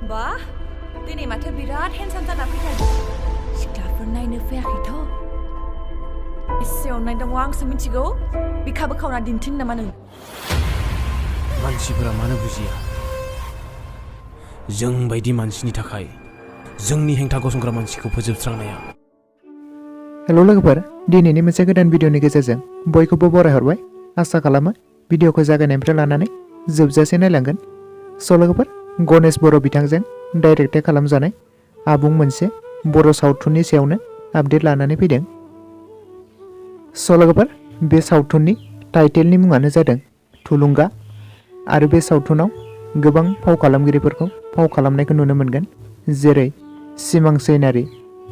बा दिनै माथो बिराद हेन्डसाम जाना फैथारदों सिख्लाफोर नायनो फैयाखैथ' एसे अननाय दङ आंसो मिथिगौ बिखाबो खावना दिन्थिनो नामा नों मानसिफोरा मानो बुजिया जों बायदि मानसिनि थाखाय जोंनि हेंथा गसंग्रा मानसिखौ फोजोबस्रांनाया हेल' लोगोफोर दिनैनि मोनसे गोदान भिडिअनि गेजेरजों बयखौबो बरायहरबाय आसा खालामो भिडिअखौ जागायनायनिफ्राय लानानै जोबजासे नायलांगोन स' लोगोफोर गणेश बर' बिथांजों डाइरेक्ट खालामजानाय आबुं मोनसे बर' सावथुननि सायावनो आपडेट लानानै फैदों स' लोगोफोर बे सावथुननि टाइटेलनि मुङानो जादों थुलुंगा आरो बे सावथुनाव गोबां फाव खालामगिरिफोरखौ फाव खालामनायखौ नुनो मोनगोन जेरै सिमां सैनारि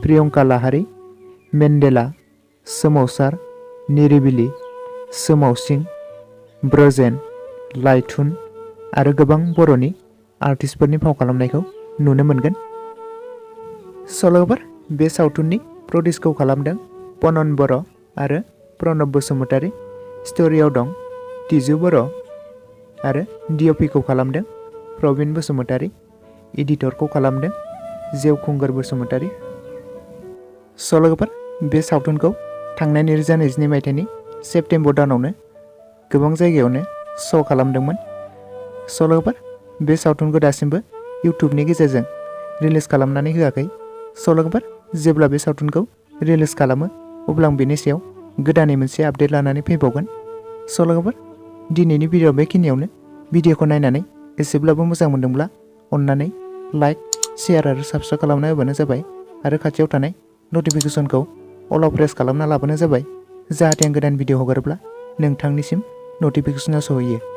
प्रियंका लाहारी मेन्डेला सोमावसार निरिबिलि सोमावसिं ब्रजेन लाइथुन आरो गोबां बर'नि आर्टिस्टफोरनि फाव खालामनायखौ नुनो मोनगोन सल'फोर बे सावथुननि प्रडिउसखौ खालामदों पनन बर' आरो प्रणब बसुमतारी स्ट'रियाव दं तिजु बर' आरो डिअपिखौ खालामदों प्रबिन बसुमतारी एडिटरखौ खालामदों जेवखुंगुर बसुमतारी सल'फोर बे सावथुनखौ थांनाय 2022 मायथाइनि सेप्तेम्बर दानावनो गोबां जायगायावनो श' खालामदोंमोन सल'फोर बे सावथुनखौ दासिमबो इउटुबनि गेजेरजों रिलिज खालामनानै होआखै सल'फोर जेब्ला बे सावथुनखौ रिलिज खालामो अब्ला आं बेनि सायाव गोदानै मोनसे आपडेट लानानै फैबावगोन सल'फोर दिनैनि भिडिअ बेखिनियावनो भिडिअखौ नायनानै एसेब्लाबो मोजां मोनदोंब्ला अन्नानै लाइक शेयार आरो साबस्क्राइब खालामना होबानो जाबाय आरो खाथियाव थानाय नटिफिकेसनखौ अलाव प्रेस खालामना लाबानो जाबाय जाहाथे आं गोदान भिडिअ हगारोब्ला नोंथांनिसिम नटिफिकेसना सहैयो